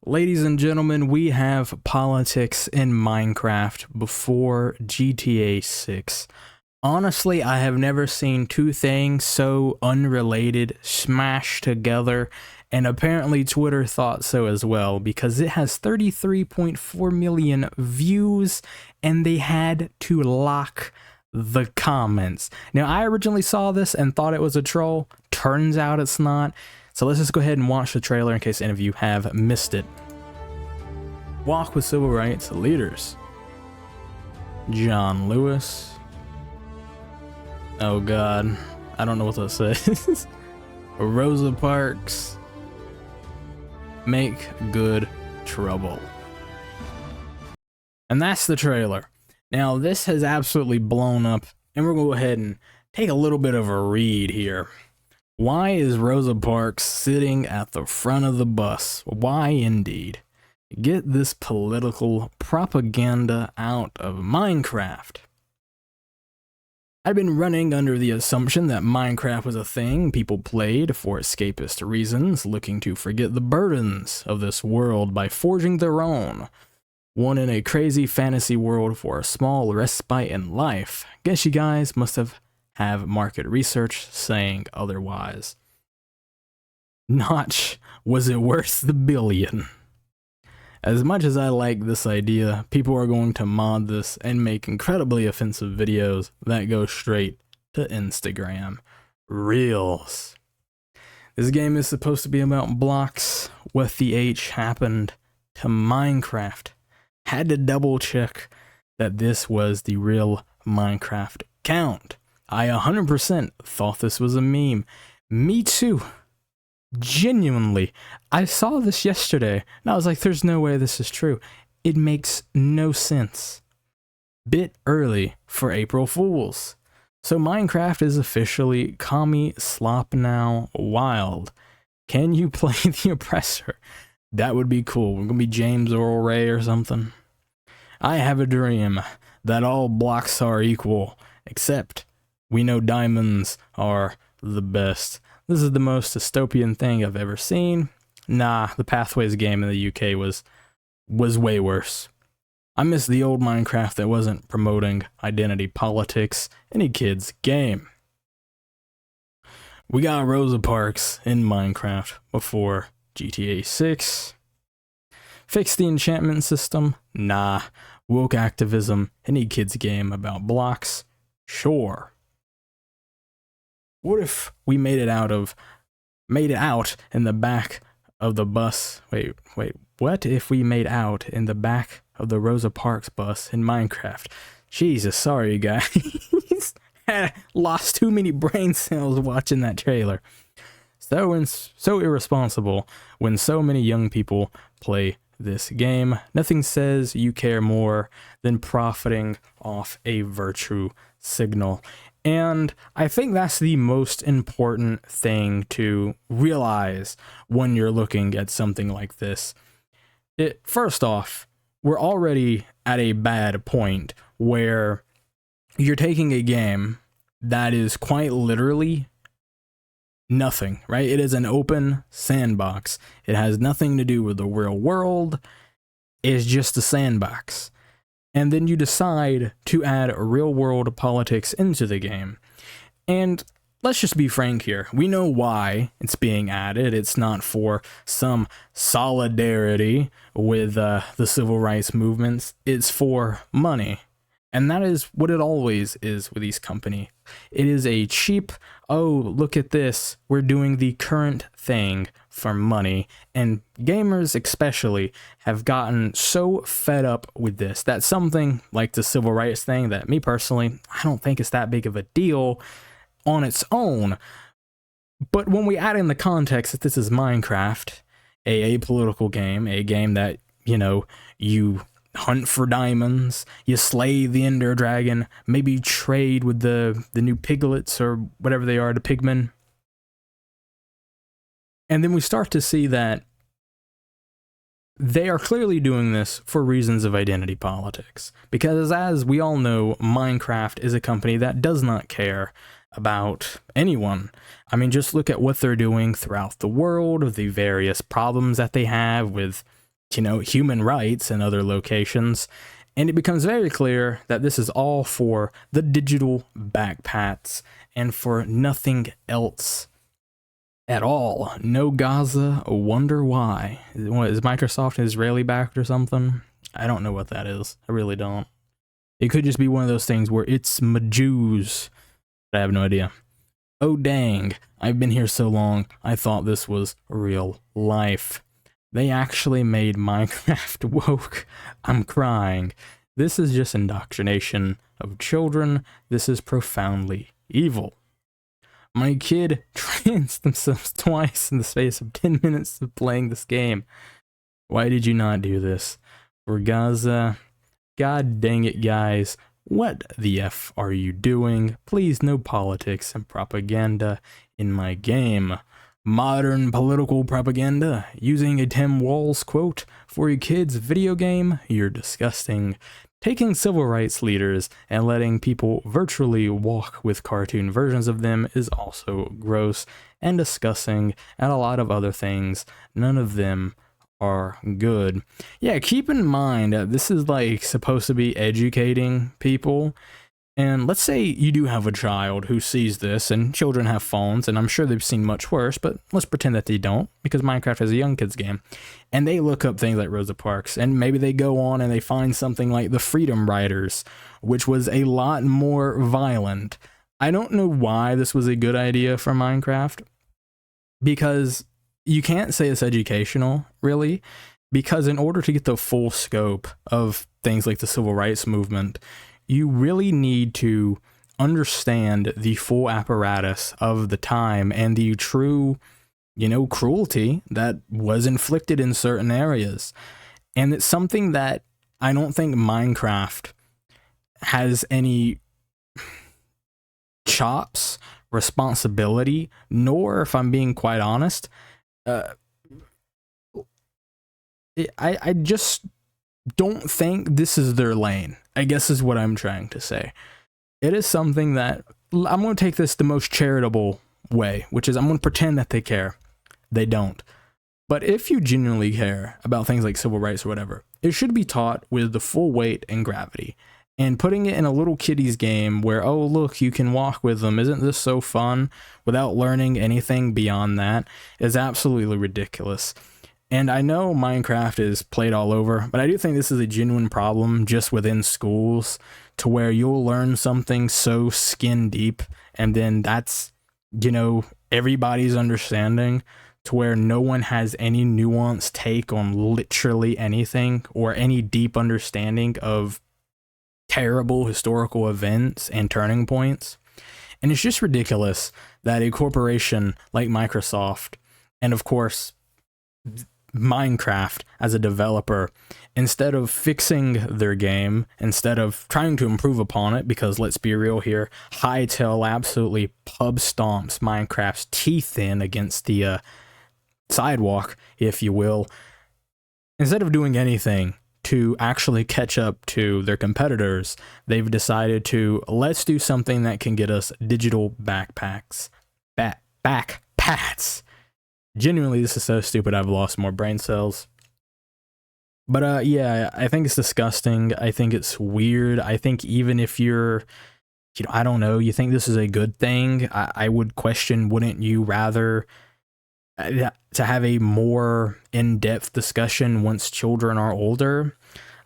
Ladies and gentlemen, we have politics in Minecraft before GTA 6. Honestly, I have never seen two things so unrelated smashed together, and apparently Twitter thought so as well, because it has 33.4 million views, and they had to lock the comments. Now, I originally saw this and thought it was a troll. Turns out it's not. So let's just go ahead and watch the trailer in case any of you have missed it. Walk with civil rights leaders. John Lewis. Oh god, I don't know what that says. Rosa Parks. Make good trouble. And that's the trailer. Now this has absolutely blown up, and we're gonna go ahead and take a little bit of a read here. Why is Rosa Parks sitting at the front of the bus? Why indeed? Get this political propaganda out of Minecraft. I'd been running under the assumption that Minecraft was a thing people played for escapist reasons, looking to forget the burdens of this world by forging their own. One in a crazy fantasy world for a small respite in life. Guess you guys must have market research saying otherwise. Notch, was it worth the billion? As much as I like this idea, people are going to mod this and make incredibly offensive videos that go straight to Instagram Reels. This game is supposed to be about blocks. What the H happened to Minecraft? Had to double check that this was the real Minecraft account. I 100% thought this was a meme. Me too. Genuinely. I saw this yesterday, and I was like, there's no way this is true. It makes no sense. Bit early for April Fools. So Minecraft is officially Commie Slop Now Wild. Can you play the oppressor? That would be cool. We're gonna be James Earl Ray or something. I have a dream that all blocks are equal, except we know diamonds are the best. This is the most dystopian thing I've ever seen. Nah, the Pathways game in the UK was way worse. I miss the old Minecraft that wasn't promoting identity politics in a kid's game. We got Rosa Parks in Minecraft before GTA 6. Fix the enchantment system? Nah. Woke activism, any kid's game about blocks? Sure. What if we made it out in the back of the bus? Wait, what if we made out in the back of the Rosa Parks bus in Minecraft? Jesus, sorry guys. Lost too many brain cells watching that trailer. So irresponsible when so many young people play this game. Nothing says you care more than profiting off a virtue signal. And I think that's the most important thing to realize when you're looking at something like this. First off, we're already at a bad point where you're taking a game that is quite literally nothing, right? It is an open sandbox. It has nothing to do with the real world. It's just a sandbox. And then you decide to add real world politics into the game. And let's just be frank here. We know why it's being added. It's not for some solidarity with the civil rights movements. It's for money. And that is what it always is with these companies. It is a cheap, oh, look at this, we're doing the current thing for money. And gamers especially have gotten so fed up with this that something like the civil rights thing that me personally, I don't think it's that big of a deal on its own. But when we add in the context that this is Minecraft, a apolitical game, a game that, you know, you hunt for diamonds, you slay the Ender Dragon, maybe trade with the new piglets or whatever they are, the pigmen. And then we start to see that they are clearly doing this for reasons of identity politics. Because as we all know, Minecraft is a company that does not care about anyone. I mean, just look at what they're doing throughout the world, the various problems that they have with human rights in other locations. And it becomes very clear that this is all for the digital backpats and for nothing else at all. No Gaza, wonder why. What, is Microsoft Israeli backed or something? I don't know what that is. I really don't. It could just be one of those things where it's my Jews. I have no idea. Oh dang, I've been here so long, I thought this was real life. They actually made Minecraft woke. I'm crying. This is just indoctrination of children. This is profoundly evil. My kid trans themselves twice in the space of 10 minutes of playing this game. Why did you not do this? For Gaza? God dang it, guys. What the F are you doing? Please, no politics and propaganda in my game. Modern political propaganda using a Tim Walz quote for your kid's video game? You're disgusting. Taking civil rights leaders and letting people virtually walk with cartoon versions of them is also gross and disgusting, and a lot of other things. None of them are good. Yeah, keep in mind that this is like supposed to be educating people. And let's say you do have a child who sees this, and children have phones, and I'm sure they've seen much worse, but let's pretend that they don't, because Minecraft is a young kid's game. And they look up things like Rosa Parks, and maybe they go on and they find something like the Freedom Riders, which was a lot more violent. I don't know why this was a good idea for Minecraft, because you can't say it's educational, really, because in order to get the full scope of things like the civil rights movement, you really need to understand the full apparatus of the time and the true, cruelty that was inflicted in certain areas. And it's something that I don't think Minecraft has any chops, responsibility, nor, if I'm being quite honest, I just don't think this is their lane, I guess is what I'm trying to say. It is something that I'm going to take this the most charitable way, which is I'm going to pretend that they care. They don't. But if you genuinely care about things like civil rights or whatever, it should be taught with the full weight and gravity. And putting it in a little kiddie's game where, oh, look, you can walk with them, isn't this so fun, without learning anything beyond that, is absolutely ridiculous. And I know Minecraft is played all over, but I do think this is a genuine problem just within schools, to where you'll learn something so skin deep, and then that's, everybody's understanding, to where no one has any nuanced take on literally anything or any deep understanding of terrible historical events and turning points. And it's just ridiculous that a corporation like Microsoft, and of course Minecraft as a developer, instead of fixing their game, instead of trying to improve upon it, because let's be real here, Hytale absolutely pub stomps Minecraft's teeth in against the sidewalk, if you will, instead of doing anything to actually catch up to their competitors, they've decided to, let's do something that can get us digital backpacks. Backpats. Genuinely, this is so stupid, I've lost more brain cells. But yeah, I think it's disgusting. I think it's weird. I think even if you're, I don't know, you think this is a good thing, I would question, wouldn't you rather to have a more in-depth discussion once children are older?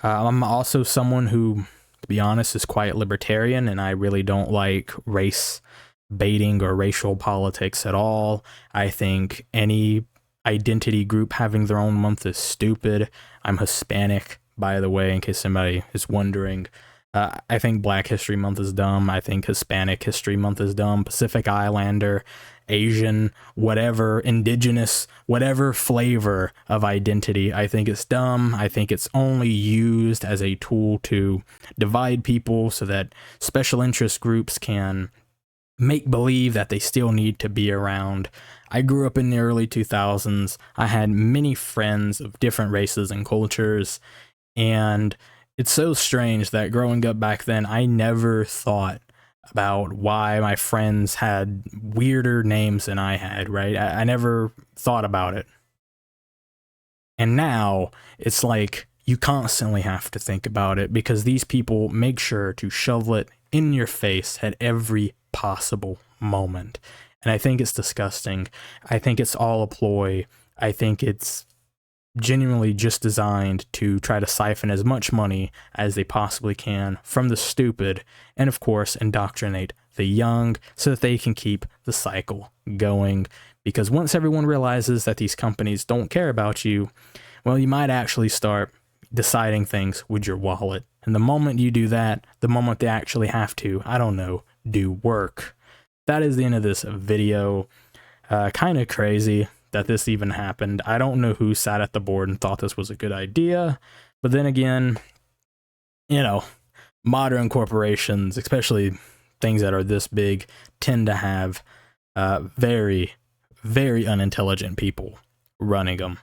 I'm also someone who, to be honest, is quite libertarian, and I really don't like race baiting or racial politics at all. I think any identity group having their own month is stupid. I'm Hispanic, by the way, in case somebody is wondering. I think Black History Month is dumb. I think Hispanic History Month is dumb. Pacific Islander, Asian, whatever, indigenous, whatever flavor of identity, I think it's dumb. I think it's only used as a tool to divide people so that special interest groups can make believe that they still need to be around. I grew up in the early 2000s. I had many friends of different races and cultures, and it's so strange that growing up back then, I never thought about why my friends had weirder names than I had, right? I never thought about it. And now it's like you constantly have to think about it because these people make sure to shovel it in your face at every possible moment. And I think it's disgusting. I think it's all a ploy. I think it's genuinely just designed to try to siphon as much money as they possibly can from the stupid and, of course, indoctrinate the young so that they can keep the cycle going. Because once everyone realizes that these companies don't care about you, well, you might actually start deciding things with your wallet. And the moment you do that, the moment they actually have to, I don't know, do work. That is the end of this video. Kind of crazy that this even happened. I don't know who sat at the board and thought this was a good idea. But then again, you know, modern corporations, especially things that are this big, tend to have very, very unintelligent people running them.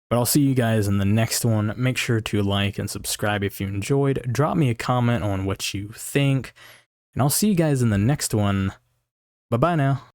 But I'll see you guys in the next one. Make sure to like and subscribe if you enjoyed. Drop me a comment on what you think. And I'll see you guys in the next one. Bye-bye now.